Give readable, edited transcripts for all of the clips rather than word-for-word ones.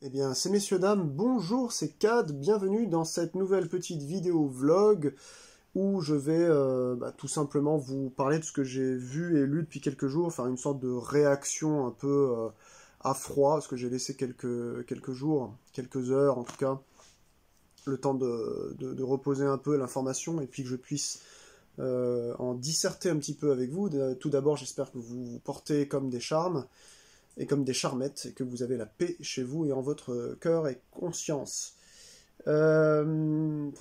Eh bien, ces messieurs, dames, bonjour, c'est Cad, bienvenue dans cette nouvelle petite vidéo vlog où je vais tout simplement vous parler de ce que j'ai vu et lu depuis quelques jours, enfin une sorte de réaction un peu à froid, parce que j'ai laissé quelques jours, quelques heures en tout cas, le temps de reposer un peu l'information et puis que je puisse en disserter un petit peu avec vous. Tout d'abord, j'espère que vous vous portez comme des charmes, et comme des charmettes, et que vous avez la paix chez vous et en votre cœur et conscience. Pour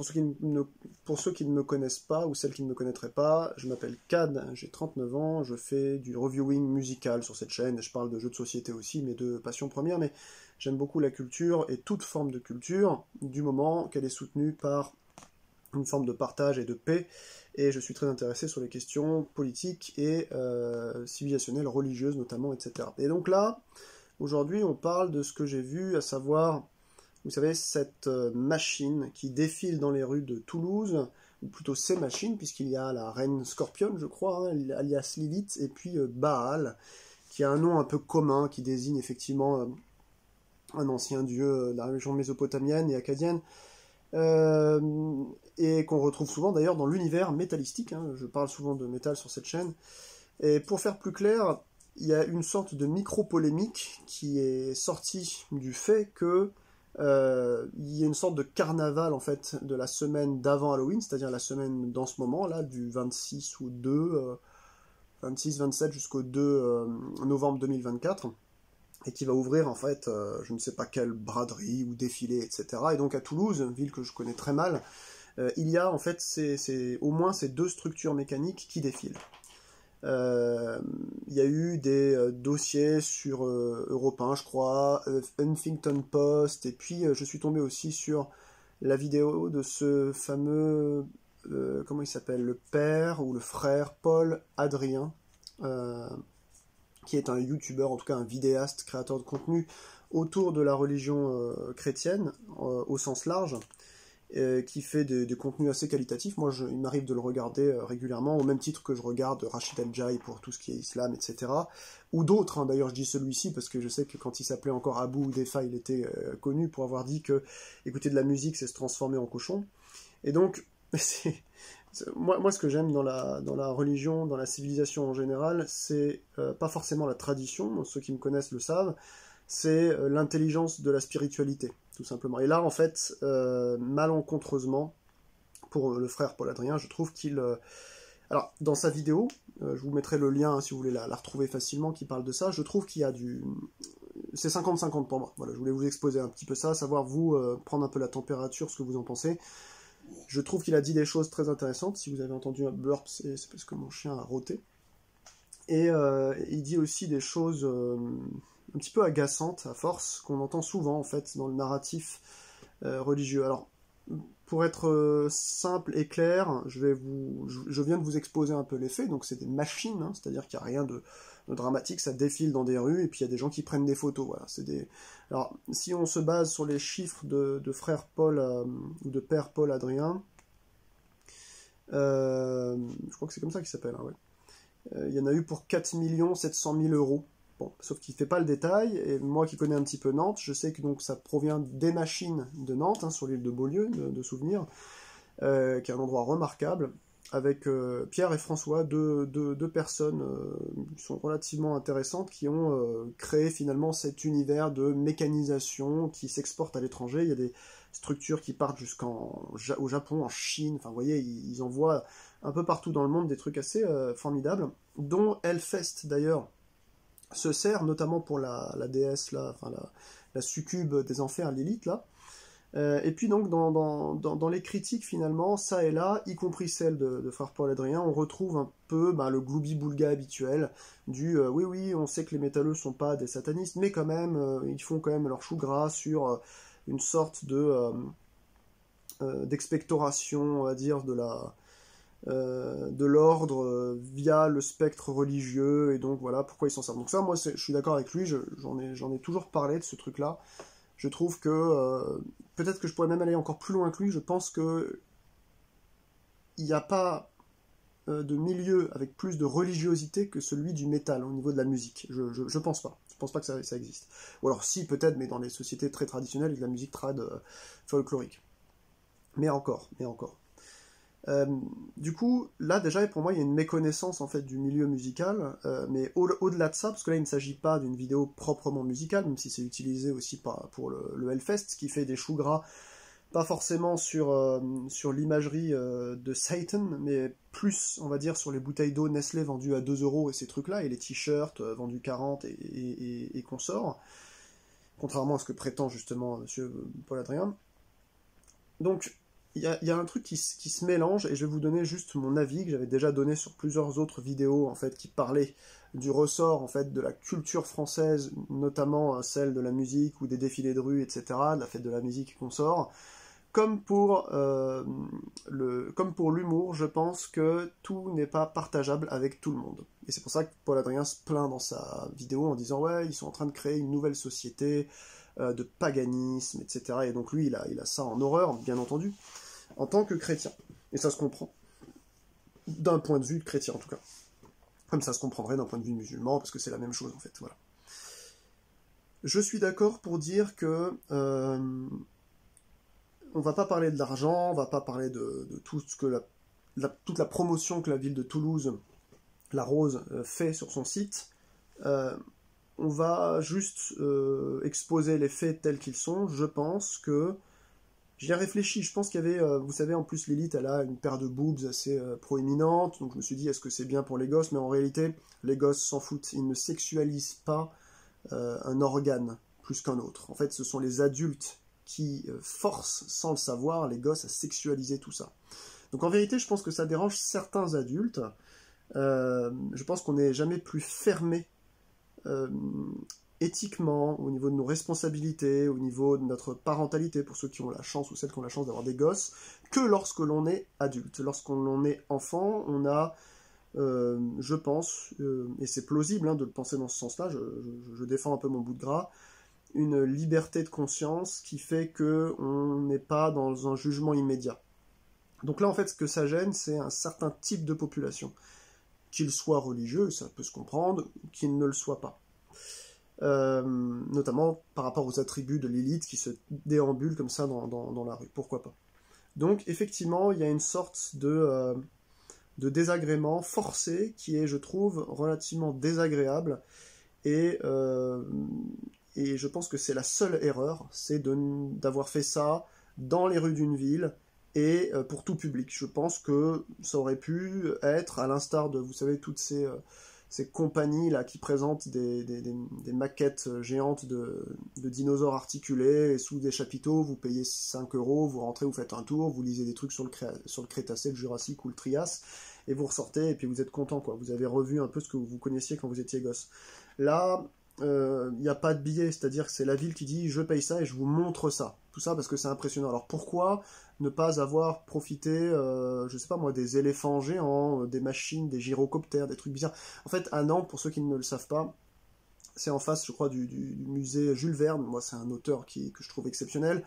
ceux qui ne me connaissent pas, ou celles qui ne me connaîtraient pas, je m'appelle Cad, j'ai 39 ans, je fais du reviewing musical sur cette chaîne, je parle de jeux de société aussi, mes deux passions premières, mais j'aime beaucoup la culture et toute forme de culture, du moment qu'elle est soutenue par une forme de partage et de paix, et je suis très intéressé sur les questions politiques et civilisationnelles, religieuses notamment, etc. Et donc là, aujourd'hui, on parle de ce que j'ai vu, à savoir, vous savez, cette machine qui défile dans les rues de Toulouse, ou plutôt ces machines, puisqu'il y a la reine Scorpion, je crois, hein, alias Lilith, et puis Baal, qui a un nom un peu commun, qui désigne effectivement un ancien dieu de la région mésopotamienne et acadienne, et qu'on retrouve souvent d'ailleurs dans l'univers métallistique, hein, je parle souvent de métal sur cette chaîne, et pour faire plus clair, il y a une sorte de micro-polémique qui est sortie du fait que il y a une sorte de carnaval en fait de la semaine d'avant Halloween, c'est-à-dire la semaine dans ce moment là, du 26 ou 2, 26-27 jusqu'au 2 novembre 2024, et qui va ouvrir en fait, je ne sais pas quelle braderie ou défilé, etc. Et donc à Toulouse, ville que je connais très mal, il y a en fait au moins ces deux structures mécaniques qui défilent. Il y a eu des dossiers sur Europe 1, je crois, Huffington Post, et puis je suis tombé aussi sur la vidéo de ce fameux, comment il s'appelle, le père ou le frère Paul Adrien, qui est un youtubeur, en tout cas un vidéaste, créateur de contenu autour de la religion chrétienne, au sens large, qui fait des contenus assez qualitatifs. Moi, il m'arrive de le regarder régulièrement, au même titre que je regarde Rachid El-Jai pour tout ce qui est islam, etc. Ou d'autres, hein. D'ailleurs je dis celui-ci parce que je sais que quand il s'appelait encore Abou Defa, il était connu pour avoir dit que écouter de la musique, c'est se transformer en cochon. Et donc, moi, ce que j'aime dans la religion, dans la civilisation en général, c'est pas forcément la tradition, ceux qui me connaissent le savent, c'est l'intelligence de la spiritualité, tout simplement. Et là, en fait, malencontreusement, pour le frère Paul Adrien, je trouve qu'il... alors, dans sa vidéo, je vous mettrai le lien, hein, si vous voulez la retrouver facilement, qui parle de ça, je trouve qu'il y a du... C'est 50-50 pour moi. Voilà, je voulais vous exposer un petit peu ça, savoir vous, prendre un peu la température, ce que vous en pensez. Je trouve qu'il a dit des choses très intéressantes. Si vous avez entendu un burp, c'est parce que mon chien a rôté. Et il dit aussi des choses un petit peu agaçantes, à force, qu'on entend souvent, en fait, dans le narratif religieux. Alors, pour être simple et clair, je viens de vous exposer un peu les faits, donc c'est des machines, hein, c'est-à-dire qu'il n'y a rien de dramatique, ça défile dans des rues, et puis il y a des gens qui prennent des photos, voilà. Alors, si on se base sur les chiffres de frère Paul, ou de père Paul Adrien, je crois que c'est comme ça qu'il s'appelle, hein, ouais. Il y en a eu pour 4 700 000 euros. Bon, sauf qu'il ne fait pas le détail, et moi qui connais un petit peu Nantes, je sais que donc ça provient des machines de Nantes, hein, sur l'île de Beaulieu, de souvenirs, qui est un endroit remarquable, avec Pierre et François, deux personnes qui sont relativement intéressantes, qui ont créé finalement cet univers de mécanisation qui s'exporte à l'étranger. Il y a des structures qui partent au Japon, en Chine, enfin vous voyez, ils envoient un peu partout dans le monde des trucs assez formidables, dont Hellfest d'ailleurs se sert notamment pour la déesse, là, enfin la succube des enfers, Lilith, là. Et puis donc dans les critiques finalement, ça et là, y compris celle de frère Paul Adrien, on retrouve un peu le gloubi-boulga habituel du oui, on sait que les métalleux sont pas des satanistes, mais quand même, ils font quand même leur chou gras sur une sorte d'expectoration, on va dire, de l'ordre via le spectre religieux, et donc voilà pourquoi ils s'en servent. Donc ça, moi, je suis d'accord avec lui, j'en ai toujours parlé de ce truc-là. Je trouve que, peut-être que je pourrais même aller encore plus loin que lui, je pense que il n'y a pas de milieu avec plus de religiosité que celui du métal au niveau de la musique. Je pense pas. Je pense pas que ça existe. Ou alors si, peut-être, mais dans les sociétés très traditionnelles, avec de la musique trad folklorique. Mais encore. Du coup, là déjà pour moi il y a une méconnaissance en fait du milieu musical, mais au-delà de ça, parce que là il ne s'agit pas d'une vidéo proprement musicale, même si c'est utilisé aussi pour le Hellfest, qui fait des choux gras, pas forcément sur l'imagerie de Satan, mais plus on va dire sur les bouteilles d'eau Nestlé vendues à 2 € et ces trucs-là, et les t-shirts vendus 40 et consorts, contrairement à ce que prétend justement monsieur Paul Adrien. Donc il y a un truc qui se mélange, et je vais vous donner juste mon avis, que j'avais déjà donné sur plusieurs autres vidéos, en fait, qui parlaient du ressort, en fait, de la culture française, notamment celle de la musique, ou des défilés de rue, etc., de la fête de la musique et consorts. Comme pour l'humour, je pense que tout n'est pas partageable avec tout le monde. Et c'est pour ça que Paul Adrien se plaint dans sa vidéo en disant « Ouais, ils sont en train de créer une nouvelle société de paganisme, etc. » Et donc lui, il a ça en horreur, bien entendu, en tant que chrétien. Et ça se comprend. D'un point de vue de chrétien, en tout cas. Comme ça se comprendrait d'un point de vue musulman, parce que c'est la même chose, en fait. Voilà. Je suis d'accord pour dire que on va pas parler de l'argent, on va pas parler de tout ce que toute la promotion que la ville de Toulouse, la Rose, fait sur son site. On va juste exposer les faits tels qu'ils sont. Je pense que j'y ai réfléchi, je pense qu'il y avait, vous savez, en plus Lilith, elle a une paire de boobs assez proéminente, donc je me suis dit, est-ce que c'est bien pour les gosses? Mais en réalité, les gosses s'en foutent, ils ne sexualisent pas un organe plus qu'un autre. En fait, ce sont les adultes qui forcent, sans le savoir, les gosses à sexualiser tout ça. Donc en vérité, je pense que ça dérange certains adultes. Je pense qu'on n'est jamais plus fermé éthiquement, au niveau de nos responsabilités, au niveau de notre parentalité, pour ceux qui ont la chance ou celles qui ont la chance d'avoir des gosses, que lorsque l'on est adulte. Lorsqu'on est enfant, on a, je pense, et c'est plausible de le penser dans ce sens-là, je défends un peu mon bout de gras, une liberté de conscience qui fait qu'on n'est pas dans un jugement immédiat. Donc là, en fait, ce que ça gêne, c'est un certain type de population. Qu'il soit religieux, ça peut se comprendre, qu'il ne le soit pas. Notamment par rapport aux attributs de Lilith qui se déambulent comme ça dans la rue, pourquoi pas. Donc effectivement, il y a une sorte de désagrément forcé qui est, je trouve, relativement désagréable, et je pense que c'est la seule erreur, c'est d'avoir fait ça dans les rues d'une ville, et pour tout public. Je pense que ça aurait pu être, à l'instar de, vous savez, toutes ces compagnies là qui présentent des maquettes géantes de dinosaures articulés, et sous des chapiteaux, vous payez 5 €, vous rentrez, vous faites un tour, vous lisez des trucs sur le Crétacé, le Jurassique ou le Trias, et vous ressortez, et puis vous êtes content, quoi. Vous avez revu un peu ce que vous connaissiez quand vous étiez gosse. Là, il n'y a pas de billet, c'est-à-dire que c'est la ville qui dit « je paye ça et je vous montre ça ». Tout ça parce que c'est impressionnant. Alors pourquoi ne pas avoir profité, je sais pas moi, des éléphants géants, des machines, des gyrocoptères, des trucs bizarres. En fait, à Nantes, pour ceux qui ne le savent pas, c'est en face, je crois, du musée Jules Verne. Moi, c'est un auteur que je trouve exceptionnel.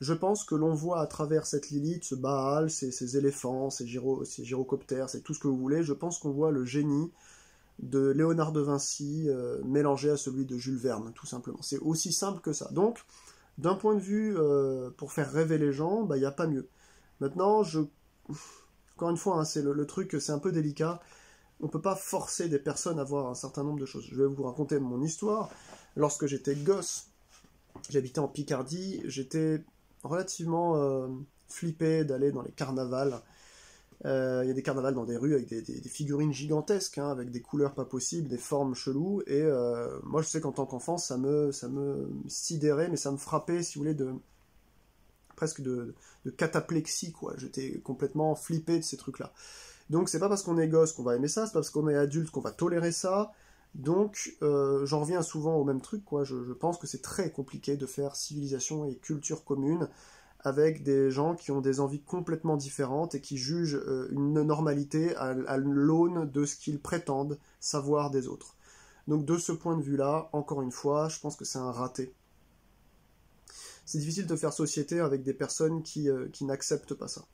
Je pense que l'on voit à travers cette Lilith, ce Baal, ces éléphants, ces gyrocoptères, c'est tout ce que vous voulez. Je pense qu'on voit le génie de Léonard de Vinci mélangé à celui de Jules Verne, tout simplement. C'est aussi simple que ça. Donc, d'un point de vue pour faire rêver les gens, il n'y a pas mieux. Maintenant, encore une fois, c'est le truc, c'est un peu délicat. On ne peut pas forcer des personnes à voir un certain nombre de choses. Je vais vous raconter mon histoire. Lorsque j'étais gosse, j'habitais en Picardie, j'étais relativement flippé d'aller dans les carnavals. Il y a des carnavals dans des rues avec des figurines gigantesques, avec des couleurs pas possibles, des formes cheloues, et moi je sais qu'en tant qu'enfant ça me sidérait, mais ça me frappait, si vous voulez, presque de cataplexie, quoi. J'étais complètement flippé de ces trucs-là. Donc c'est pas parce qu'on est gosse qu'on va aimer ça, c'est pas parce qu'on est adulte qu'on va tolérer ça. Donc j'en reviens souvent au même truc, quoi. Je pense que c'est très compliqué de faire civilisation et culture commune avec des gens qui ont des envies complètement différentes et qui jugent une normalité à l'aune de ce qu'ils prétendent savoir des autres. Donc de ce point de vue-là, encore une fois, je pense que c'est un raté. C'est difficile de faire société avec des personnes qui n'acceptent pas ça.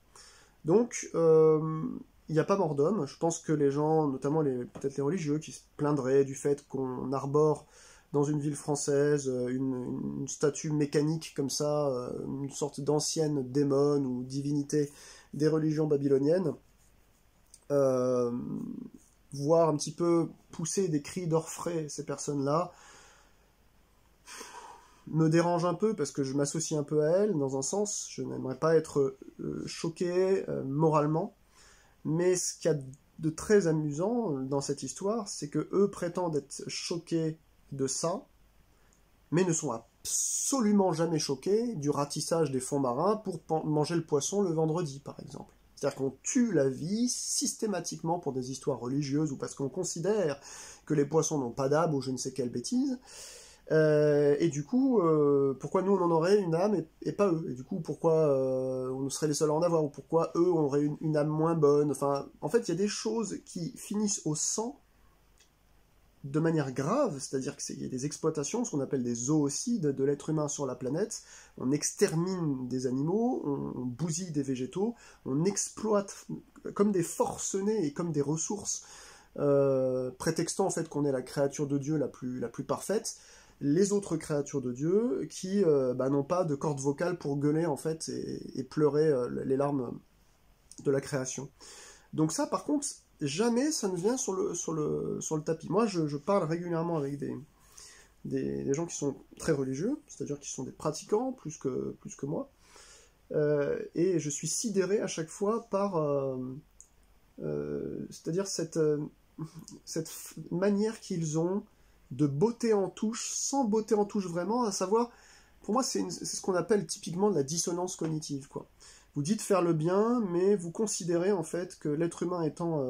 Donc, il n'y a pas mort d'homme. Je pense que les gens, notamment peut-être les religieux, qui se plaindraient du fait qu'on arbore dans une ville française, une statue mécanique comme ça, une sorte d'ancienne démon ou divinité des religions babyloniennes, voir un petit peu pousser des cris d'orfraie ces personnes-là, me dérange un peu parce que je m'associe un peu à elles, dans un sens, je n'aimerais pas être choqué moralement, mais ce qu'il y a de très amusant dans cette histoire, c'est que eux prétendent être choqués de ça, mais ne sont absolument jamais choqués du ratissage des fonds marins pour manger le poisson le vendredi, par exemple. C'est-à-dire qu'on tue la vie systématiquement pour des histoires religieuses ou parce qu'on considère que les poissons n'ont pas d'âme ou je ne sais quelle bêtise. Et du coup, pourquoi nous on en aurait une âme et pas eux? Et du coup, pourquoi on serait les seuls à en avoir? Ou pourquoi eux auraient une âme moins bonne? Enfin, en fait, il y a des choses qui finissent au sang de manière grave, c'est-à-dire qu'il y a des exploitations, ce qu'on appelle des zoocides de l'être humain sur la planète. On extermine des animaux, on bousille des végétaux, on exploite comme des forcenés et comme des ressources, prétextant en fait qu'on est la créature de Dieu la plus parfaite, les autres créatures de Dieu qui n'ont pas de corde vocale pour gueuler en fait et pleurer les larmes de la création. Donc ça par contre, jamais ça ne vient sur le tapis. Moi je parle régulièrement avec des gens qui sont très religieux, c'est-à-dire qui sont des pratiquants plus que moi, et je suis sidéré à chaque fois par c'est-à-dire cette manière qu'ils ont de beauté en touche, sans beauté en touche vraiment, à savoir, pour moi c'est ce qu'on appelle typiquement de la dissonance cognitive, quoi. Vous dites faire le bien, mais vous considérez en fait que l'être humain étant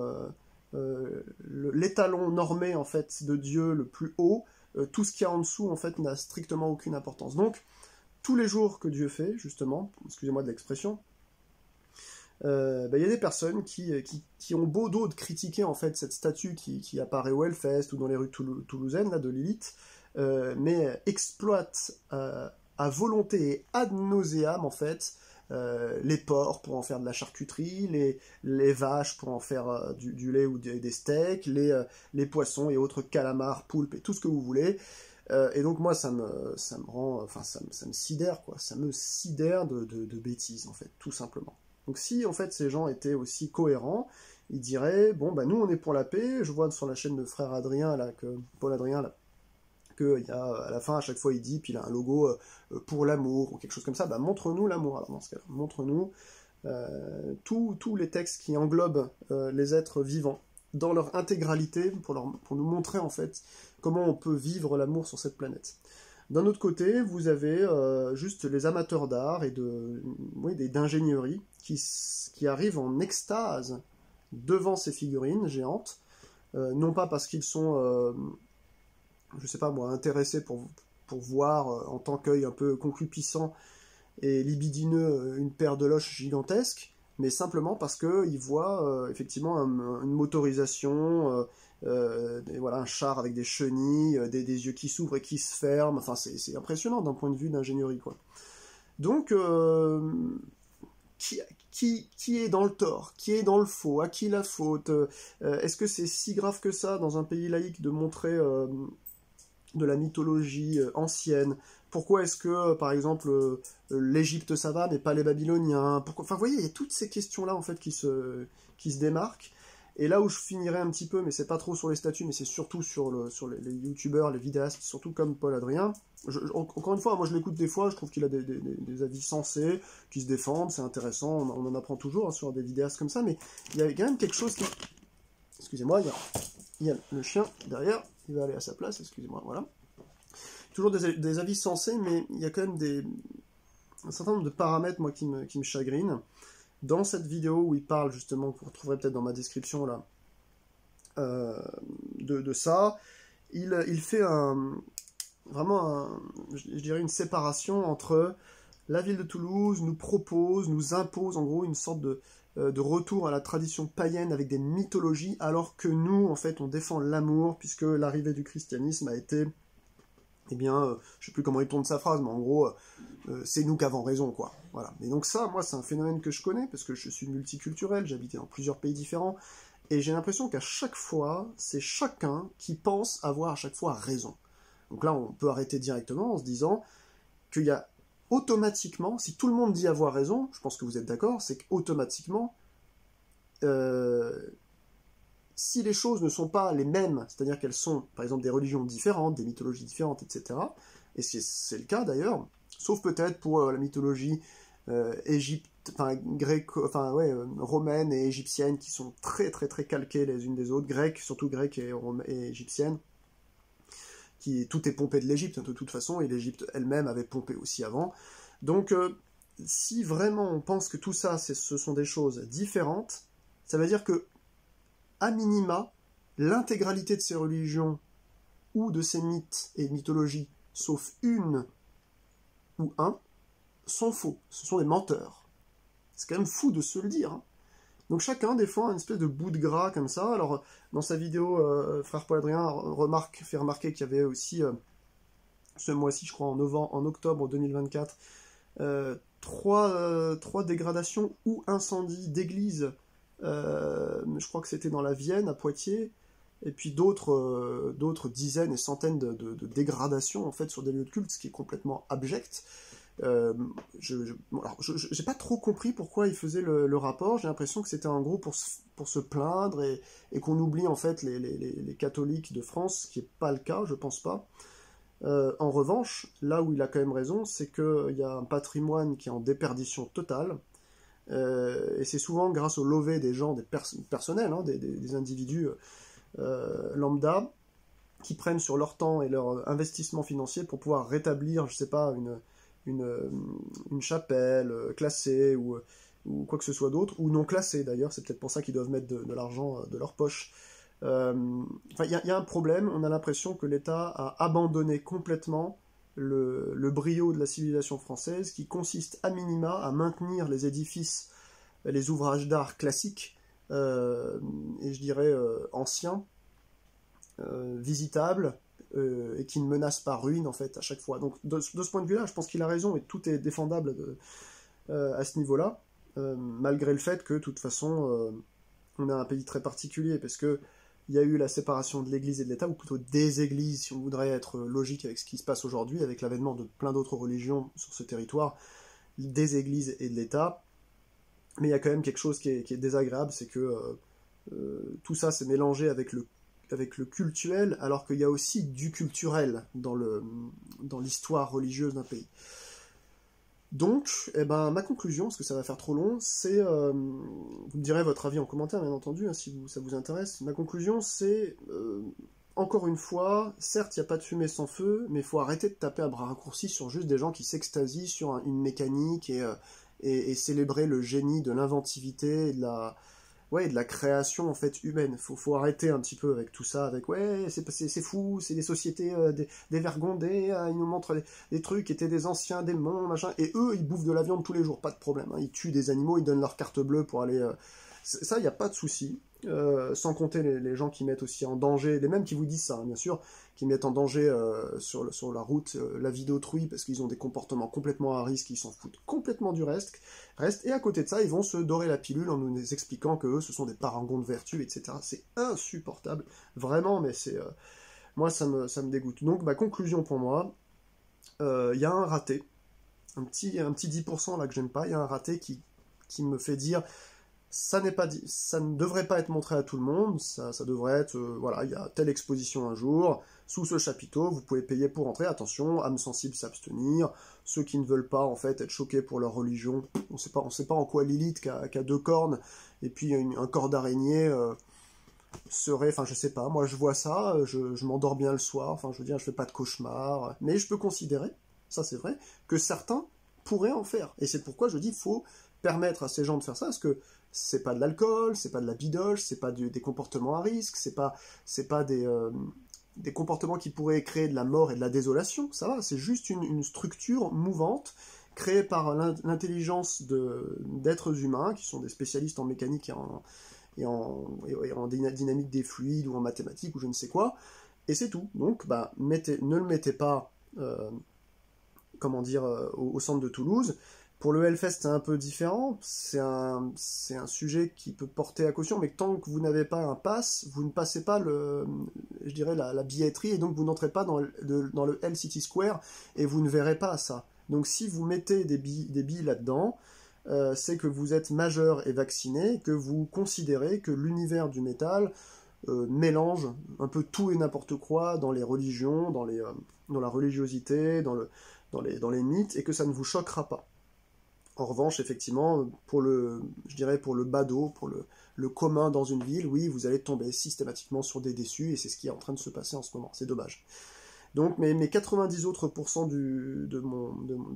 l'étalon normé en fait de Dieu le plus haut, tout ce qu'il y a en dessous en fait n'a strictement aucune importance. Donc tous les jours que Dieu fait, justement, excusez-moi de l'expression, y a des personnes qui ont beau dos de critiquer en fait cette statue qui apparaît au Hellfest ou dans les rues toulousaines là, de Lilith, mais exploitent à volonté et ad nauseam en fait les porcs pour en faire de la charcuterie, les vaches pour en faire du lait ou des steaks, les poissons et autres calamars, poulpes et tout ce que vous voulez. Et donc moi ça me rend, enfin ça me sidère quoi, ça me sidère de bêtises en fait, tout simplement. Donc si en fait ces gens étaient aussi cohérents, ils diraient bon bah nous on est pour la paix. Je vois sur la chaîne de frère Adrien là que Paul Adrien là que il y a à la fin à chaque fois il dit puis il a un logo pour l'amour ou quelque chose comme ça. Bah montre-nous l'amour alors dans ce cas-là, montre-nous tous les textes qui englobent les êtres vivants dans leur intégralité pour nous montrer en fait comment on peut vivre l'amour sur cette planète. D'un autre côté, vous avez juste les amateurs d'art et d'ingénierie qui arrivent en extase devant ces figurines géantes, non pas parce qu'ils sont, je sais pas moi, intéressés pour voir en tant qu'œil un peu concupiscent et libidineux une paire de loches gigantesques, mais simplement parce qu'ils voient effectivement une motorisation, voilà, un char avec des chenilles, des yeux qui s'ouvrent et qui se ferment, enfin c'est impressionnant d'un point de vue d'ingénierie, quoi. Donc, qui est dans le tort? Qui est dans le faux? À qui la faute? Est-ce que c'est si grave que ça dans un pays laïque de montrer de la mythologie ancienne? Pourquoi est-ce que, par exemple, l'Égypte ça va, mais pas les Babyloniens? Enfin, vous voyez, il y a toutes ces questions-là, en fait, qui se démarquent. Et là où je finirai un petit peu, mais c'est pas trop sur les statuts, mais c'est surtout sur les youtubeurs, les vidéastes, surtout comme Paul Adrien. Encore une fois, moi je l'écoute des fois, je trouve qu'il a des avis sensés, qui se défendent, c'est intéressant, on en apprend toujours hein, sur des vidéastes comme ça, mais il y a quand même quelque chose qui... Excusez-moi, il y a le chien derrière, il va aller à sa place, excusez-moi, voilà. Toujours des avis sensés, mais il y a quand même un certain nombre de paramètres, moi, qui me chagrinent. Dans cette vidéo où il parle, justement, vous retrouverez peut-être dans ma description, là, de ça, il fait vraiment, je dirais, une séparation entre la ville de Toulouse nous impose, en gros, une sorte de retour à la tradition païenne avec des mythologies, alors que nous, en fait, on défend l'amour, puisque l'arrivée du christianisme a été... Eh bien, je sais plus comment il tourne sa phrase, mais en gros, c'est nous qui avons raison, quoi. Voilà. Et donc ça, moi, c'est un phénomène que je connais, parce que je suis multiculturel, j'ai habité dans plusieurs pays différents, et j'ai l'impression qu'à chaque fois, c'est chacun qui pense avoir à chaque fois raison. Donc là, on peut arrêter directement en se disant qu'il y a automatiquement, si tout le monde dit avoir raison, je pense que vous êtes d'accord, c'est qu'automatiquement, si les choses ne sont pas les mêmes, c'est-à-dire qu'elles sont, par exemple, des religions différentes, des mythologies différentes, etc., et c'est le cas d'ailleurs, sauf peut-être pour la mythologie romaine et égyptienne, qui sont très très très calquées les unes des autres, grecques, surtout grecques et égyptiennes, tout est pompé de l'Égypte de toute façon, et l'Égypte elle-même avait pompé aussi avant. Donc si vraiment on pense que tout ça, ce sont des choses différentes, ça veut dire que, à minima, l'intégralité de ces religions ou de ces mythes et mythologies, sauf une ou un, sont faux, ce sont des menteurs. C'est quand même fou de se le dire. Hein. Donc chacun défend une espèce de bout de gras comme ça. Alors dans sa vidéo, frère Paul Adrien fait remarquer qu'il y avait aussi, ce mois-ci, je crois en octobre 2024, trois dégradations ou incendies d'églises. Je crois que c'était dans la Vienne, à Poitiers, et puis d'autres dizaines et centaines de dégradations en fait sur des lieux de culte, ce qui est complètement abject. J'ai pas trop compris pourquoi il faisait le rapport. J'ai l'impression que c'était en gros pour se plaindre et qu'on oublie en fait les catholiques de France, ce qui n'est pas le cas, je pense pas. En revanche, là où il a quand même raison, c'est qu'il y a un patrimoine qui est en déperdition totale. Et c'est souvent grâce au lever des gens, des personnels, hein, des individus lambda, qui prennent sur leur temps et leur investissement financier pour pouvoir rétablir, je sais pas, une chapelle classée ou quoi que ce soit d'autre, ou non classée d'ailleurs, c'est peut-être pour ça qu'ils doivent mettre de l'argent de leur poche. Enfin, y a un problème, on a l'impression que l'État a abandonné complètement le brio de la civilisation française, qui consiste à minima à maintenir les édifices, les ouvrages d'art classiques, et je dirais anciens, visitables, et qui ne menacent pas ruine en fait à chaque fois. Donc de ce point de vue-là, je pense qu'il a raison, et tout est défendable à ce niveau-là, malgré le fait que de toute façon, on a un pays très particulier, parce que il y a eu la séparation de l'Église et de l'État, ou plutôt des Églises, si on voudrait être logique avec ce qui se passe aujourd'hui, avec l'avènement de plein d'autres religions sur ce territoire, des Églises et de l'État. Mais il y a quand même quelque chose qui est désagréable, c'est que tout ça s'est mélangé avec le cultuel, alors qu'il y a aussi du culturel dans l'histoire religieuse d'un pays. Donc, ma conclusion, parce que ça va faire trop long, c'est, vous me direz votre avis en commentaire, bien entendu, hein, si ça vous intéresse. Ma conclusion, c'est, encore une fois, certes, il n'y a pas de fumée sans feu, mais il faut arrêter de taper à bras raccourcis sur juste des gens qui s'extasient sur une mécanique et célébrer le génie de l'inventivité et de la création en fait humaine. Faut arrêter un petit peu avec tout ça, avec c'est fou, c'est des sociétés dévergondées, ils nous montrent des trucs qui étaient des anciens démons, machin, et eux ils bouffent de la viande tous les jours, pas de problème, hein. Ils tuent des animaux, ils donnent leur carte bleue pour aller... Ça, il n'y a pas de souci. Sans compter les gens qui mettent aussi en danger, les mêmes qui vous disent ça, hein, bien sûr, qui mettent en danger sur la route la vie d'autrui parce qu'ils ont des comportements complètement à risque, ils s'en foutent complètement du reste, et à côté de ça, ils vont se dorer la pilule en nous expliquant que eux, ce sont des parangons de vertu, etc. C'est insupportable, vraiment, mais moi, ça me dégoûte. Donc, ma conclusion pour moi, il y a un raté, un petit 10% là que j'aime pas, il y a un raté qui me fait dire... Ça ne devrait pas être montré à tout le monde, ça devrait être, voilà, il y a telle exposition un jour, sous ce chapiteau, vous pouvez payer pour entrer, attention, âmes sensibles s'abstenir, ceux qui ne veulent pas, en fait, être choqués pour leur religion, on sait pas en quoi Lilith, qui a deux cornes, et puis un corps d'araignée, serait, enfin, je sais pas, moi je vois ça, je m'endors bien le soir, enfin, je veux dire, je fais pas de cauchemar, mais je peux considérer, ça c'est vrai, que certains pourraient en faire, et c'est pourquoi je dis, il faut permettre à ces gens de faire ça, parce que c'est pas de l'alcool, c'est pas de la bidoche, c'est pas des comportements à risque, c'est pas des comportements qui pourraient créer de la mort et de la désolation, ça va, c'est juste une structure mouvante créée par l'intelligence d'êtres humains qui sont des spécialistes en mécanique et en dynamique des fluides ou en mathématiques ou je ne sais quoi, et c'est tout. Donc ne le mettez pas comment dire, au centre de Toulouse, Pour le Hellfest, c'est un peu différent, c'est un sujet qui peut porter à caution, mais tant que vous n'avez pas un pass, vous ne passez pas je dirais la billetterie, et donc vous n'entrez pas dans le Hell City Square, et vous ne verrez pas ça. Donc si vous mettez des billes là-dedans, c'est que vous êtes majeur et vacciné, que vous considérez que l'univers du métal mélange un peu tout et n'importe quoi dans les religions, dans la religiosité, dans les mythes, et que ça ne vous choquera pas. En revanche, effectivement, je dirais pour le badaud, pour le commun dans une ville, oui, vous allez tomber systématiquement sur des déçus, et c'est ce qui est en train de se passer en ce moment, c'est dommage. Donc mes 90 autres % du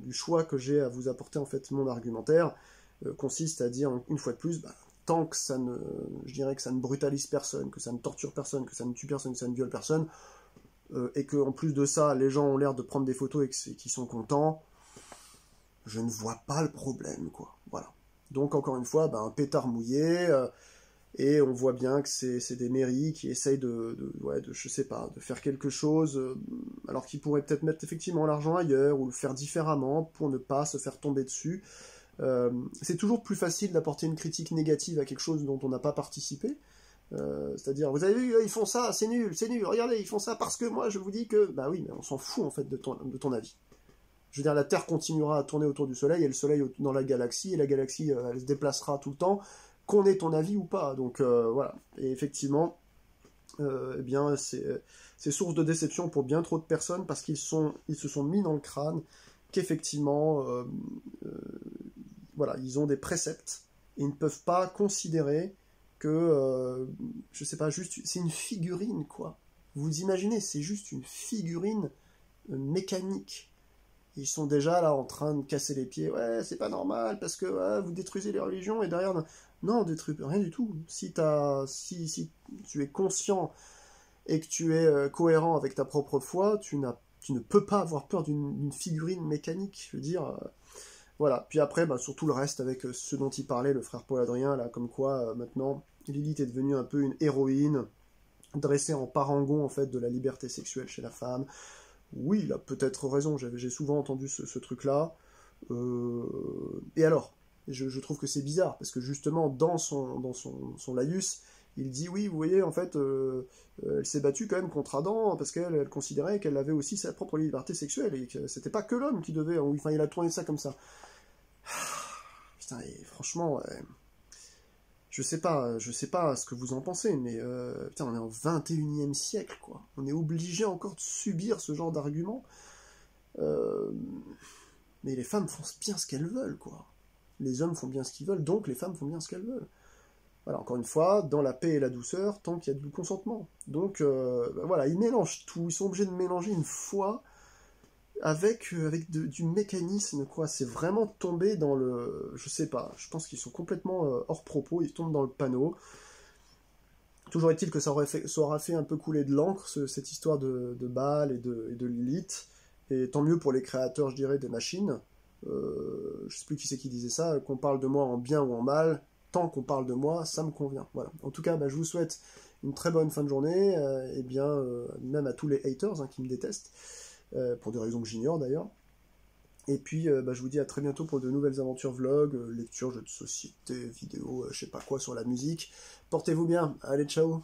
choix que j'ai à vous apporter, en fait, mon argumentaire, consiste à dire, une fois de plus, tant que je dirais que ça ne brutalise personne, que ça ne torture personne, que ça ne tue personne, que ça ne viole personne, et qu'en plus de ça, les gens ont l'air de prendre des photos et qu'ils sont contents, je ne vois pas le problème, quoi. Voilà. Donc, encore une fois, un pétard mouillé, et on voit bien que c'est des mairies qui essayent je sais pas, de faire quelque chose, alors qu'ils pourraient peut-être mettre effectivement l'argent ailleurs, ou le faire différemment, pour ne pas se faire tomber dessus. C'est toujours plus facile d'apporter une critique négative à quelque chose dont on n'a pas participé. C'est-à-dire, vous avez vu, ils font ça, c'est nul, regardez, ils font ça parce que moi je vous dis que... Bah oui, mais on s'en fout en fait de ton avis. Je veux dire, la Terre continuera à tourner autour du Soleil, et le Soleil dans la galaxie, et la galaxie elle se déplacera tout le temps, qu'on ait ton avis ou pas. Donc voilà. Et effectivement, eh bien, c'est source de déception pour bien trop de personnes, parce qu'ils se sont mis dans le crâne qu'effectivement, voilà, ils ont des préceptes, et ils ne peuvent pas considérer que, je sais pas, juste, c'est une figurine, quoi. Vous imaginez, c'est juste une figurine mécanique. Ils sont déjà là en train de casser les pieds. Ouais, c'est pas normal, parce que vous détruisez les religions, et derrière... Non, détruisez rien du tout. Si tu es conscient et que tu es cohérent avec ta propre foi, tu ne peux pas avoir peur d'une figurine mécanique. Je veux dire... Voilà. Puis après, surtout le reste, avec ce dont il parlait, le frère Paul Adrien, là, comme quoi, maintenant, Lilith est devenue un peu une héroïne, dressée en parangon, en fait, de la liberté sexuelle chez la femme. Oui, il a peut-être raison, j'ai souvent entendu ce truc-là. Et alors, je trouve que c'est bizarre, parce que justement, dans son laïus, il dit, oui, vous voyez, en fait, elle s'est battue quand même contre Adam, parce qu'elle considérait qu'elle avait aussi sa propre liberté sexuelle, et que c'était pas que l'homme qui devait... Enfin, il a tourné ça comme ça. Putain, et franchement... Je sais pas ce que vous en pensez, mais putain, on est en 21e siècle, quoi. On est obligé encore de subir ce genre d'argument. Mais les femmes font bien ce qu'elles veulent, quoi. Les hommes font bien ce qu'ils veulent, donc les femmes font bien ce qu'elles veulent. Voilà, encore une fois, dans la paix et la douceur, tant qu'il y a du consentement. Donc, voilà, ils mélangent tout, ils sont obligés de mélanger une foi avec du mécanisme, quoi. C'est vraiment tombé dans le... Je sais pas, je pense qu'ils sont complètement hors propos, ils tombent dans le panneau. Toujours est-il que ça aura fait un peu couler de l'encre, cette histoire de Baal et de Lilith, et tant mieux pour les créateurs, je dirais, des machines. Je sais plus qui c'est qui disait ça, qu'on parle de moi en bien ou en mal, tant qu'on parle de moi, ça me convient. Voilà. En tout cas, je vous souhaite une très bonne fin de journée, et bien, même à tous les haters qui me détestent, pour des raisons que j'ignore d'ailleurs. Et puis, je vous dis à très bientôt pour de nouvelles aventures vlogs, lectures, jeux de société, vidéos, je sais pas quoi sur la musique. Portez-vous bien, allez, ciao!